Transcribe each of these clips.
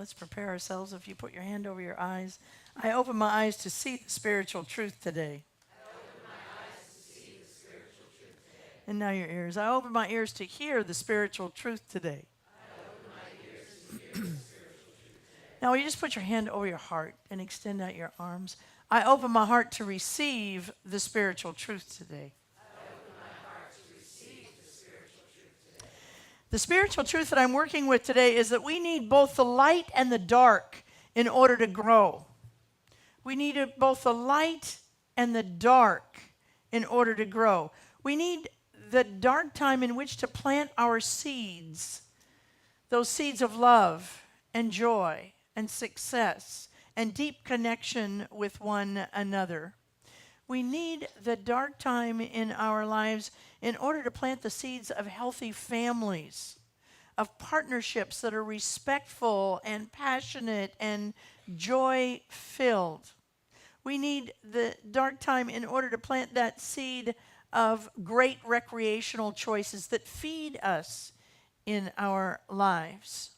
let's prepare ourselves. If you put your hand over your eyes, I open my eyes to see the spiritual truth today. And now your ears. I open my ears to hear the spiritual truth today. Now, you just put your hand over your heart and extend out your arms. I open my heart to receive the spiritual truth today. The spiritual truth that I'm working with today is that we need both the light and the dark in order to grow. We need both the light and the dark in order to grow. We need the dark time in which to plant our seeds, those seeds of love and joy and success and deep connection with one another. We need the dark time in our lives in order to plant the seeds of healthy families, of partnerships that are respectful and passionate and joy-filled. We need the dark time in order to plant that seed of great recreational choices that feed us in our lives.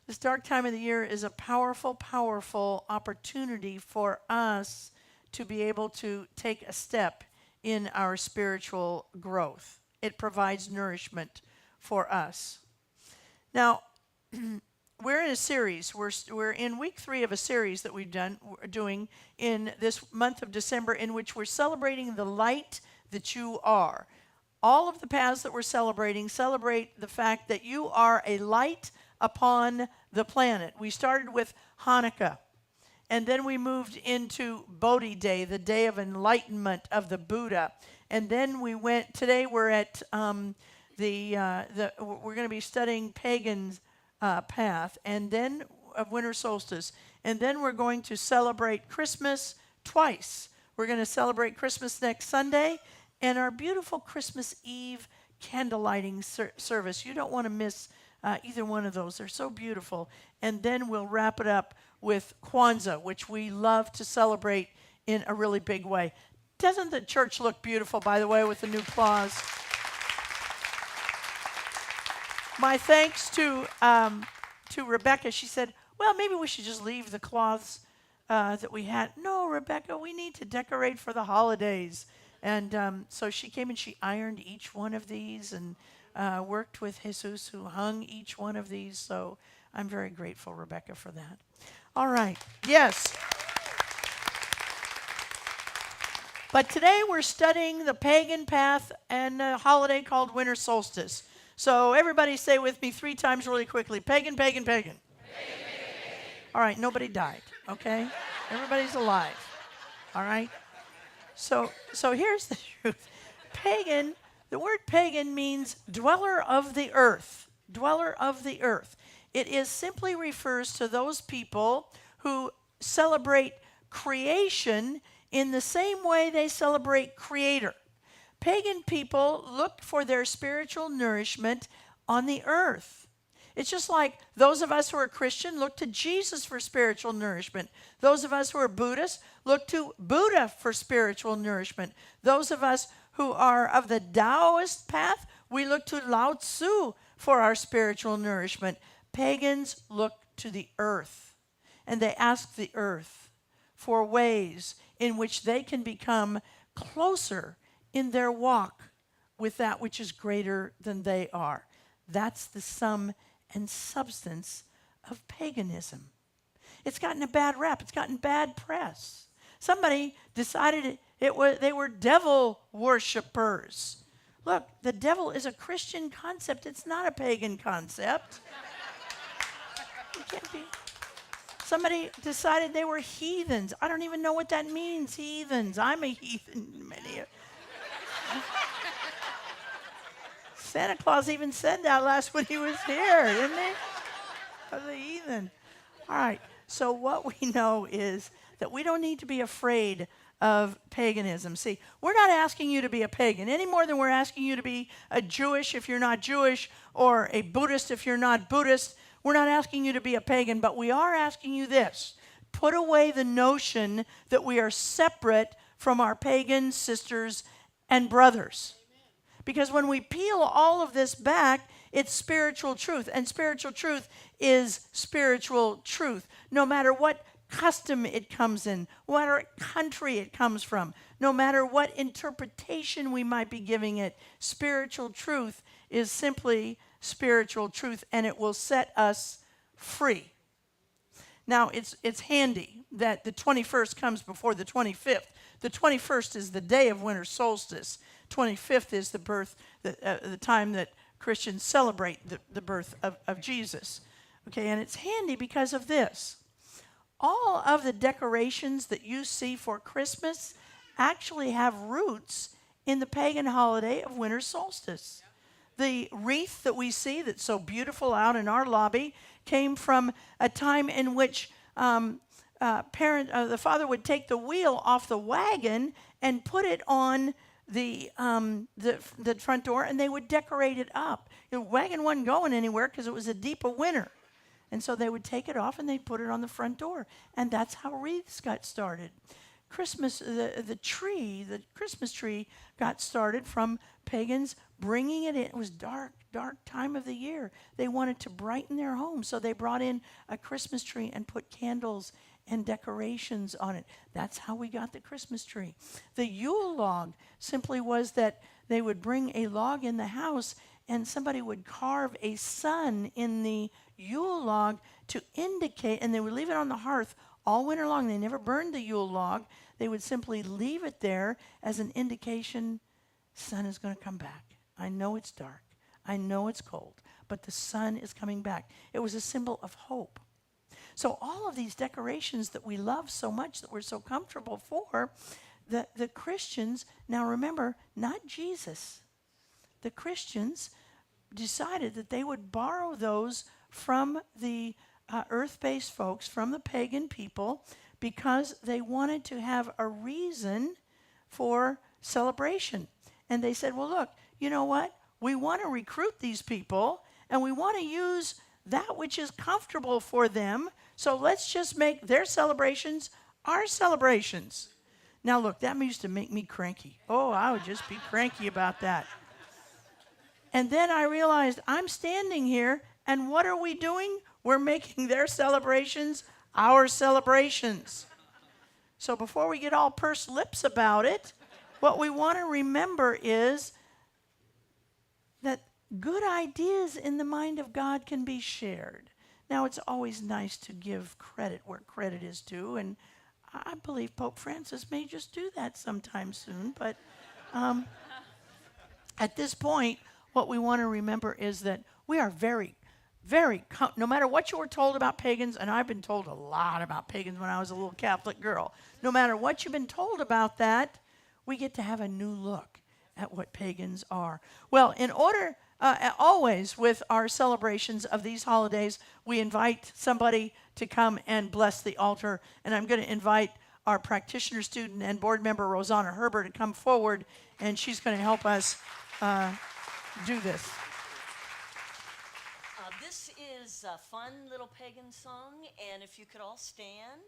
This dark time of the year is a powerful, powerful opportunity for us to be able to take a step in our spiritual growth. It provides nourishment for us. Now, we're in a series. We're in week 3 of a series that we're doing in this month of December, in which we're celebrating the light that you are. All of the paths that we're celebrate the fact that you are a light upon the planet. We started with Hanukkah. And then we moved into Bodhi Day, the day of enlightenment of the Buddha. And then today we're at we're going to be studying Pagan Path, and then of Winter Solstice. And then we're going to celebrate Christmas twice. We're going to celebrate Christmas next Sunday and our beautiful Christmas Eve candlelighting service. You don't want to miss either one of those. They're so beautiful. And then we'll wrap it up with Kwanzaa, which we love to celebrate in a really big way. Doesn't the church look beautiful, by the way, with the new cloths? My thanks to Rebecca. She said, well, maybe we should just leave the cloths that we had. No, Rebecca, we need to decorate for the holidays. And so she came and she ironed each one of these and worked with Jesus, who hung each one of these. So I'm very grateful, Rebecca, for that. All right. Yes. But today we're studying the Pagan Path and a holiday called Winter Solstice. So everybody say with me 3 times really quickly. Pagan, pagan, pagan. Pagan, pagan, pagan. All right. Nobody died. Okay? Everybody's alive. All right? So here's the truth. Pagan, the word pagan means dweller of the earth. Dweller of the earth. It simply refers to those people who celebrate creation in the same way they celebrate Creator. Pagan people look for their spiritual nourishment on the earth. It's just like those of us who are Christian look to Jesus for spiritual nourishment. Those of us who are Buddhists look to Buddha for spiritual nourishment. Those of us who are of the Taoist path, we look to Lao Tzu for our spiritual nourishment. Pagans look to the earth, and they ask the earth for ways in which they can become closer in their walk with that which is greater than they are. That's the sum and substance of paganism. It's gotten a bad rap. It's gotten bad press. Somebody decided they were devil worshipers. Look, the devil is a Christian concept. It's not a pagan concept. It can't be. Somebody decided they were heathens. I don't even know what that means, heathens. I'm a heathen. Santa Claus even said that last when he was here, didn't he? I was a heathen. All right, so what we know is that we don't need to be afraid of paganism. See, we're not asking you to be a pagan any more than we're asking you to be a Jewish if you're not Jewish, or a Buddhist if you're not Buddhist. We're not asking you to be a pagan, but we are asking you this. Put away the notion that we are separate from our pagan sisters and brothers. Because when we peel all of this back, It's spiritual truth, and spiritual truth is spiritual truth. No matter what custom it comes in, what country it comes from, no matter what interpretation we might be giving it, spiritual truth is simply spiritual truth, and it will set us free. Now, it's handy that the 21st comes before the 25th. The 21st is the day of winter solstice. 25th is the time that Christians celebrate the birth of Jesus. Okay, and it's handy because of this. All of the decorations that you see for Christmas actually have roots in the pagan holiday of winter solstice. The wreath that we see that's so beautiful out in our lobby came from a time in which the father would take the wheel off the wagon and put it on the front door, and they would decorate it up. The wagon wasn't going anywhere because it was a deep of winter. And so they would take it off and they'd put it on the front door. And that's how wreaths got started. Christmas, the Christmas tree got started from pagans bringing it in. It was dark time of the year. They wanted to brighten their home, so they brought in a Christmas tree and put candles and decorations on it. That's how we got the Christmas tree. The Yule log simply was that they would bring a log in the house and somebody would carve a sun in the Yule log to indicate, and they would leave it on the hearth all winter long. They never burned the Yule log. They would simply leave it there as an indication, sun is going to come back. I know it's dark. I know it's cold, but the sun is coming back. It was a symbol of hope. So all of these decorations that we love so much, that we're so comfortable for, the Christians, now remember, not Jesus. The Christians decided that they would borrow those from the earth-based folks, from the pagan people, because they wanted to have a reason for celebration. And they said, well, look, you know what? We want to recruit these people, and we want to use that which is comfortable for them, so let's just make their celebrations our celebrations. Now, look, that used to make me cranky. Oh, I would just be cranky about that. And then I realized I'm standing here, and what are we doing? We're making their celebrations our celebrations. So before we get all pursed lips about it, what we want to remember is that good ideas in the mind of God can be shared. Now, it's always nice to give credit where credit is due, and I believe Pope Francis may just do that sometime soon, but at this point, what we want to remember is that we are no matter what you were told about pagans, and I've been told a lot about pagans when I was a little Catholic girl, no matter what you've been told about that, we get to have a new look at what pagans are. Well, in order, always with our celebrations of these holidays, we invite somebody to come and bless the altar, and I'm going to invite our practitioner student and board member, Rosanna Herber, to come forward, and she's going to help us do this. This is a fun little pagan song, and if you could all stand.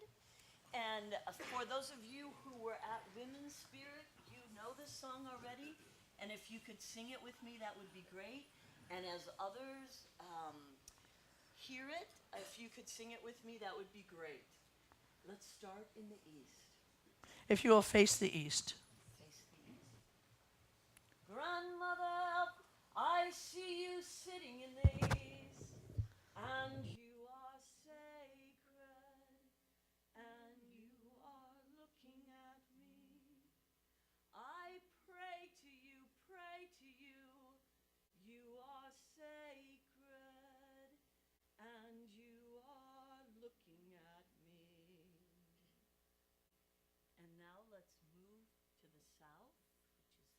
And for those of you who were at Women's Spirit, you know this song already, and if you could sing it with me, that would be great. And as others hear it, if you could sing it with me, that would be great. Let's start in the east. If you will face the east. Face the east. Grandmother, I see you sitting in the east, and you are sacred, and you are looking at me. I pray to you, you are sacred, and you are looking at me. And now let's move to the south,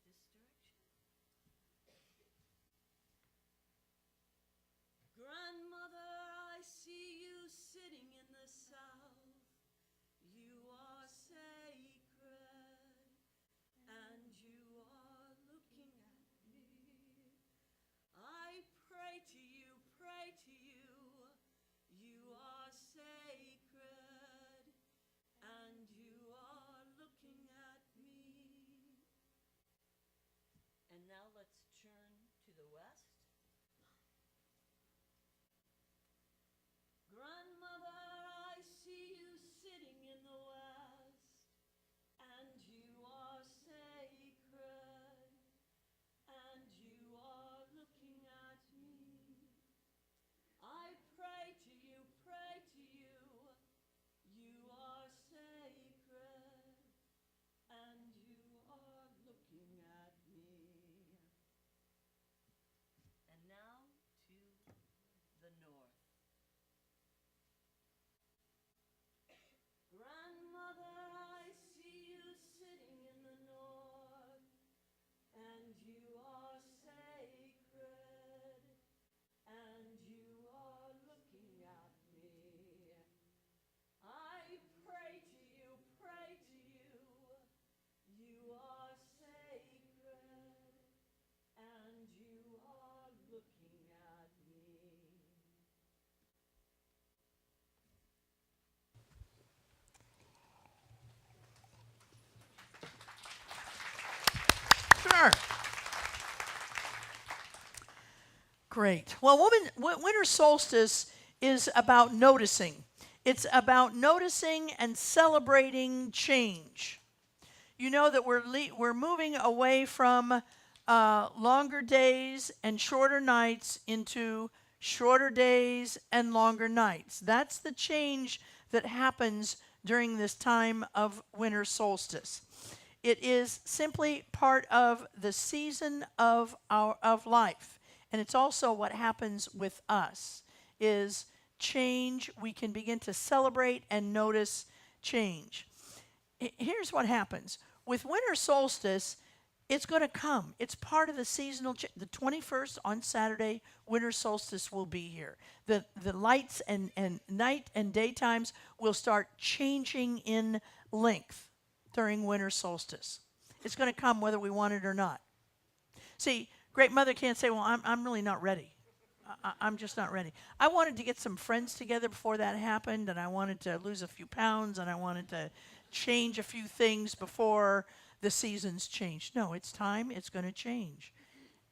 which is this direction. Grandmother, I are. Great. Well, winter solstice is about noticing. It's about noticing and celebrating change. You know that we're moving away from longer days and shorter nights into shorter days and longer nights. That's the change that happens during this time of winter solstice. It is simply part of the season of life. And it's also what happens with us is change. We can begin to celebrate and notice change. Here's what happens. With winter solstice, it's going to come. It's part of the seasonal the 21st on Saturday, winter solstice will be here. The lights and night and daytimes will start changing in length during winter solstice. It's going to come whether we want it or not. See, Great Mother can't say, well, I'm really not ready. I'm just not ready. I wanted to get some friends together before that happened, and I wanted to lose a few pounds, and I wanted to change a few things before the seasons change. No, it's time. It's going to change.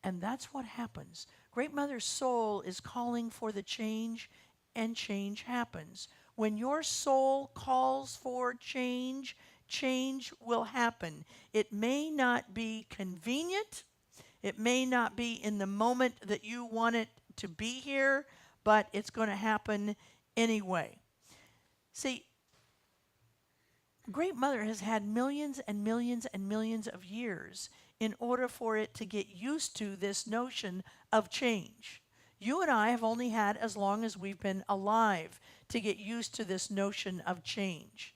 And that's what happens. Great Mother's soul is calling for the change, and change happens. When your soul calls for change, change will happen. It may not be convenient. It may not be in the moment that you want it to be here, but it's going to happen anyway. See, Great Mother has had millions and millions and millions of years in order for it to get used to this notion of change. You and I have only had as long as we've been alive to get used to this notion of change.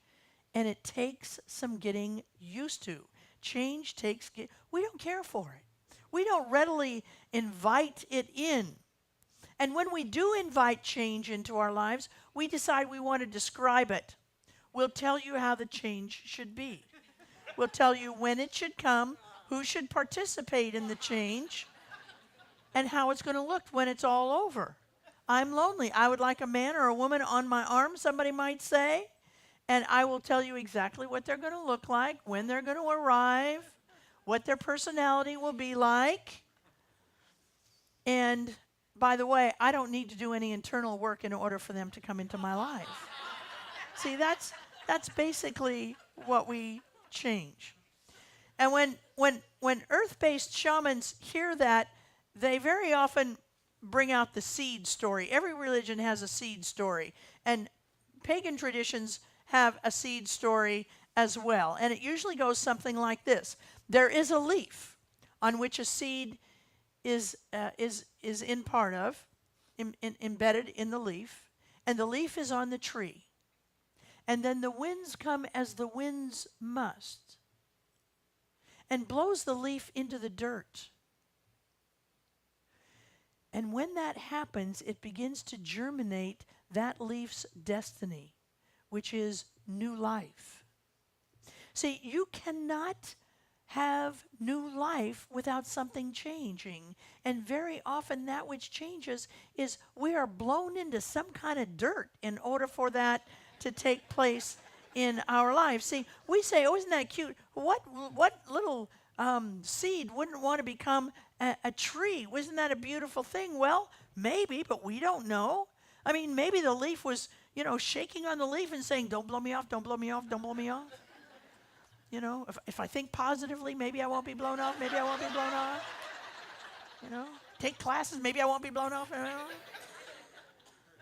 And it takes some getting used to. Change takes, we don't care for it. We don't readily invite it in. And when we do invite change into our lives, we decide we want to describe it. We'll tell you how the change should be. We'll tell you when it should come, who should participate in the change, and how it's going to look when it's all over. I'm lonely. I would like a man or a woman on my arm, somebody might say, and I will tell you exactly what they're going to look like, when they're going to arrive, what their personality will be like. And by the way, I don't need to do any internal work in order for them to come into my life. See, that's basically what we change. And when earth-based shamans hear that, they very often bring out the seed story. Every religion has a seed story, and pagan traditions have a seed story as well. And it usually goes something like this. There is a leaf on which a seed is in part of, embedded in the leaf, and the leaf is on the tree. And then the winds come as the winds must, and blows the leaf into the dirt. And when that happens, it begins to germinate that leaf's destiny, which is new life. See, you cannot have new life without something changing. And very often that which changes is we are blown into some kind of dirt in order for that to take place in our lives. See, we say, oh, isn't that cute? What little seed wouldn't want to become a tree? Wasn't that a beautiful thing? Well, maybe, but we don't know. I mean, maybe the leaf was, shaking on the leaf and saying, don't blow me off, don't blow me off, don't blow me off. If I think positively, maybe I won't be blown off, maybe I won't be blown off. Take classes, maybe I won't be blown off.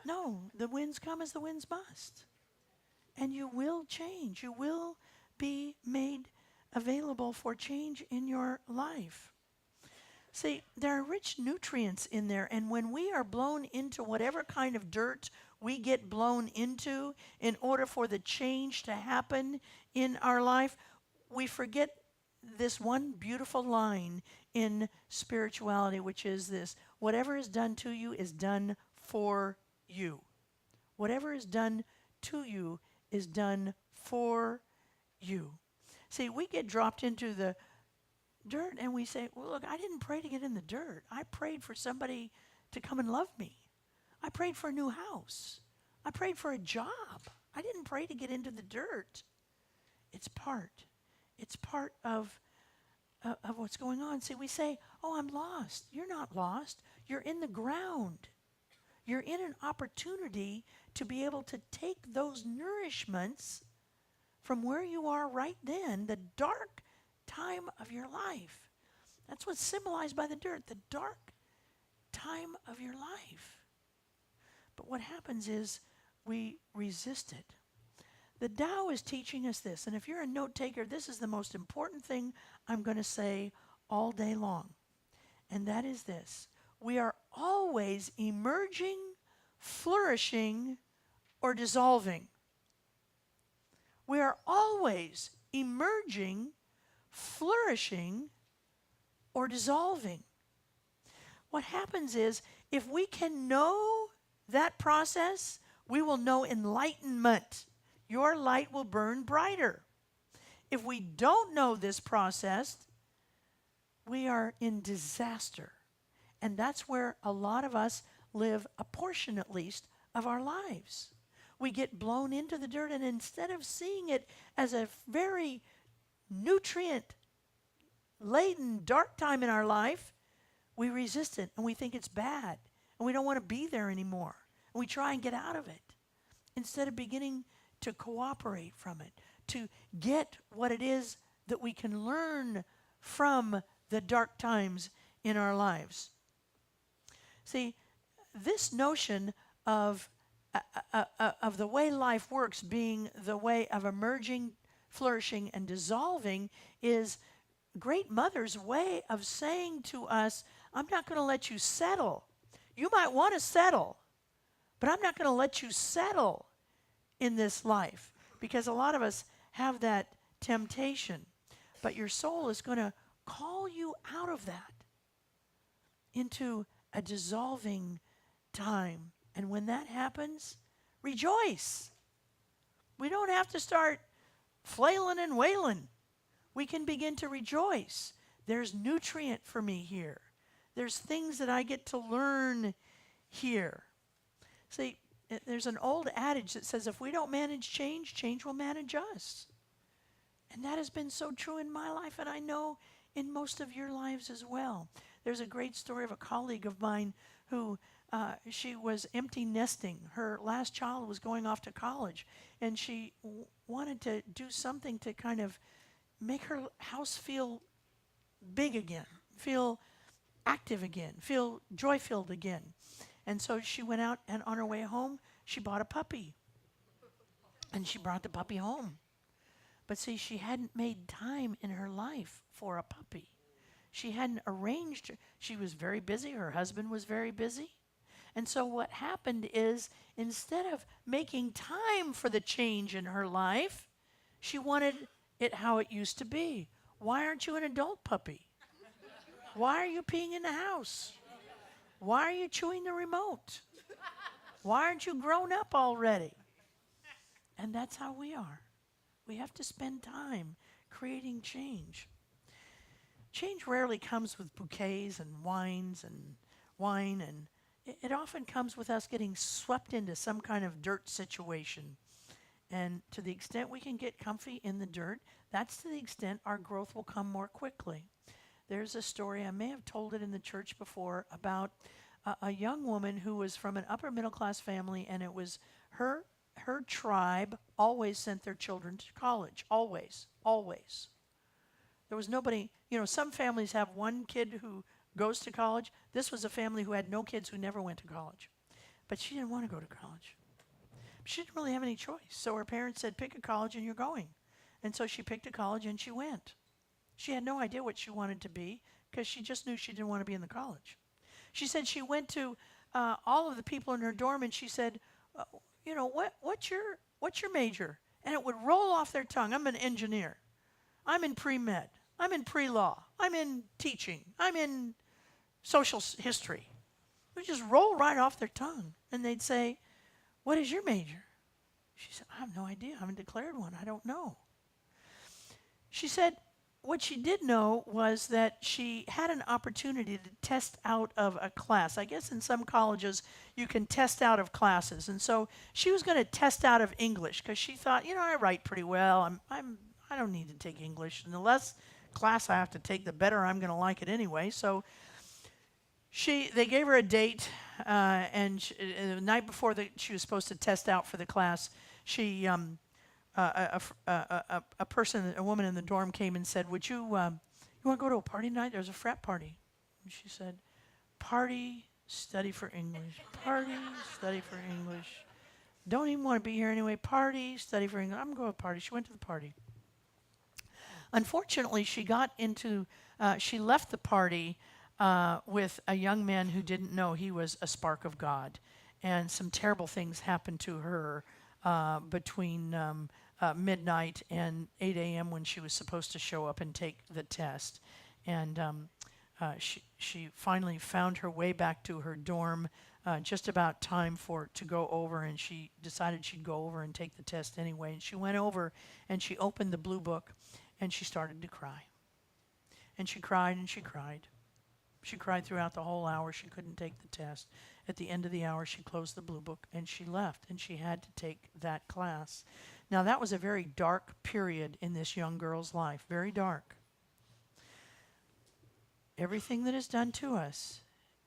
No, the winds come as the winds must. And you will change. You will be made available for change in your life. See, there are rich nutrients in there, and when we are blown into whatever kind of dirt we get blown into in order for the change to happen in our life, we forget this one beautiful line in spirituality, which is this: whatever is done to you is done for you. Whatever is done to you is done for you. See, we get dropped into the dirt and we say, well, look, I didn't pray to get in the dirt. I prayed for somebody to come and love me. I prayed for a new house. I prayed for a job. I didn't pray to get into the dirt. It's part of of what's going on. See, we say, oh, I'm lost. You're not lost. You're in the ground. You're in an opportunity to be able to take those nourishments from where you are right then, the dark time of your life. That's what's symbolized by the dirt, the dark time of your life. But what happens is we resist it. The Tao is teaching us this, and if you're a note taker, this is the most important thing I'm going to say all day long, and that is this. We are always emerging, flourishing, or dissolving. We are always emerging, flourishing, or dissolving. What happens is, if we can know that process, we will know enlightenment. Your light will burn brighter. If we don't know this process, we are in disaster. And that's where a lot of us live, a portion at least, of our lives. We get blown into the dirt, and instead of seeing it as a very nutrient-laden dark time in our life, we resist it, and we think it's bad, and we don't want to be there anymore. And we try and get out of it instead of beginning to cooperate from it, to get what it is that we can learn from the dark times in our lives. See, this notion of the way life works being the way of emerging, flourishing, and dissolving is Great Mother's way of saying to us, I'm not going to let you settle. You might want to settle, but I'm not going to let you settle in this life, because a lot of us have that temptation. But your soul is going to call you out of that into a dissolving time. And when that happens, rejoice. We don't have to start flailing and wailing. We can begin to rejoice. There's nutrient for me here. There's things that I get to learn here. See, there's an old adage that says if we don't manage change, change will manage us. And that has been so true in my life, and I know in most of your lives as well. There's a great story of a colleague of mine who she was empty nesting. Her last child was going off to college, and she wanted to do something to kind of make her house feel big again, feel active again, feel joy-filled again. And so she went out, and on her way home, she bought a puppy. And she brought the puppy home. But see, she hadn't made time in her life for a puppy. She hadn't arranged. She was very busy. Her husband was very busy. And so what happened is, instead of making time for the change in her life, she wanted it how it used to be. Why aren't you an adult puppy? Why are you peeing in the house? Why are you chewing the remote? Why aren't you grown up already? And that's how we are. We have to spend time creating change. Change rarely comes with bouquets and wine, and it often comes with us getting swept into some kind of dirt situation. And to the extent we can get comfy in the dirt, that's to the extent our growth will come more quickly. There's a story, I may have told it in the church before, about a young woman who was from an upper middle class family, and it was her tribe always sent their children to college. Always. There was nobody, some families have one kid who goes to college. This was a family who had no kids who never went to college. But she didn't want to go to college. She didn't really have any choice. So her parents said, pick a college and you're going. And so she picked a college and she went. She had no idea what she wanted to be, because she just knew she didn't want to be in the college. She said she went to all of the people in her dorm and she said, what's your major? And it would roll off their tongue. I'm an engineer. I'm in pre-med. I'm in pre-law. I'm in teaching. I'm in social history. It would just roll right off their tongue. And they'd say, what is your major? She said, I have no idea. I haven't declared one. I don't know. She said what she did know was that she had an opportunity to test out of a class. I guess in some colleges you can test out of classes. And so she was going to test out of English because she thought, I write pretty well. I don't need to take English. And the less class I have to take, the better I'm going to like it anyway. So they gave her a date, and the night before she was supposed to test out for the class, a woman in the dorm came and said, "Would you want to go to a party tonight? There's a frat party." And she said, "Party, study for English. Party, study for English. Don't even want to be here anyway. Party, study for English. I'm going to go to a party." She went to the party. Unfortunately, she left the party with a young man who didn't know he was a spark of God. And some terrible things happened to her between midnight and 8 a.m. when she was supposed to show up and take the test. And she finally found her way back to her dorm just about time to go over, and she decided she'd go over and take the test anyway. And she went over and she opened the blue book and she started to cry. And she cried and she cried. She cried throughout the whole hour. She couldn't take the test. At the end of the hour, she closed the blue book and she left, and she had to take that class. Now, that was a very dark period in this young girl's life, very dark. Everything that is done to us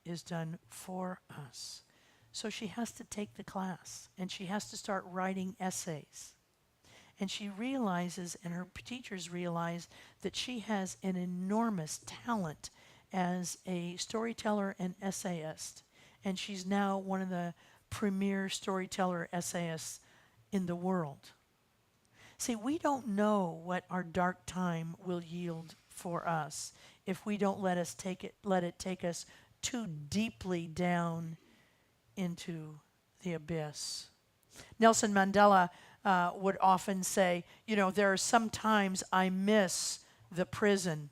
is done for us. So she has to take the class, and she has to start writing essays. And she realizes, and her teachers realize, that she has an enormous talent as a storyteller and essayist. And she's now one of the premier storyteller essayists in the world. See, we don't know what our dark time will yield for us if we don't let it take us too deeply down into the abyss. Nelson Mandela would often say, there are some times I miss the prison.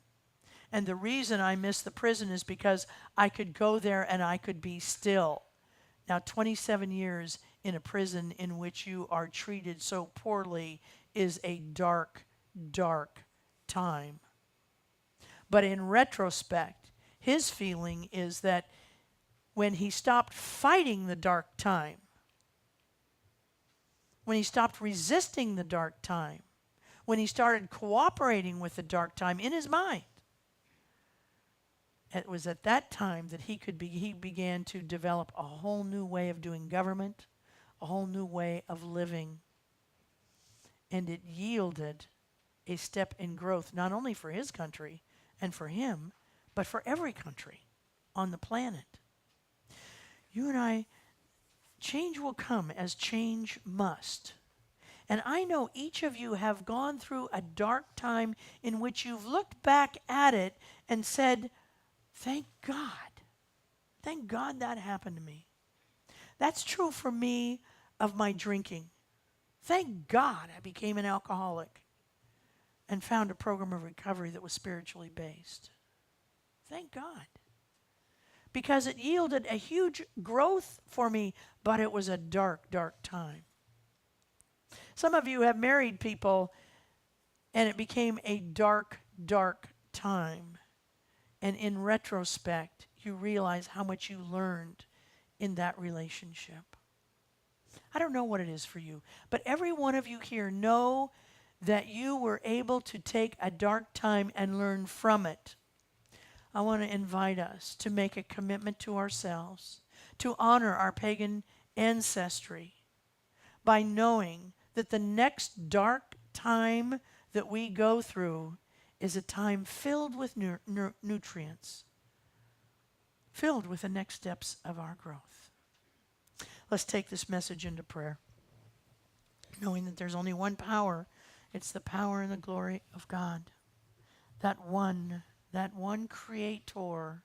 And the reason I miss the prison is because I could go there and I could be still. Now, 27 years in a prison in which you are treated so poorly is a dark, dark time. But in retrospect, his feeling is that when he stopped fighting the dark time, when he stopped resisting the dark time, when he started cooperating with the dark time in his mind, it was at that time that he began to develop a whole new way of doing government, a whole new way of living. And it yielded a step in growth, not only for his country and for him, but for every country on the planet. You and I, change will come as change must. And I know each of you have gone through a dark time in which you've looked back at it and said, thank God. Thank God that happened to me. That's true for me of my drinking. Thank God I became an alcoholic and found a program of recovery that was spiritually based. Thank God. Because it yielded a huge growth for me, but it was a dark, dark time. Some of you have married people, and it became a dark, dark time. And in retrospect, you realize how much you learned in that relationship. I don't know what it is for you, but every one of you here know that you were able to take a dark time and learn from it. I want to invite us to make a commitment to ourselves, to honor our pagan ancestry by knowing that the next dark time that we go through is a time filled with nutrients, filled with the next steps of our growth. Let's take this message into prayer, knowing that there's only one power. It's the power and the glory of God. That one creator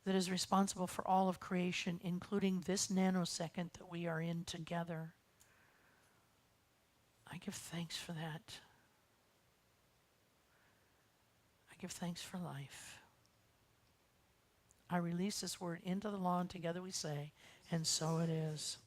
that is responsible for all of creation, including this nanosecond that we are in together. I give thanks for that. I give thanks for life. I release this word into the law, and together we say, and so it is.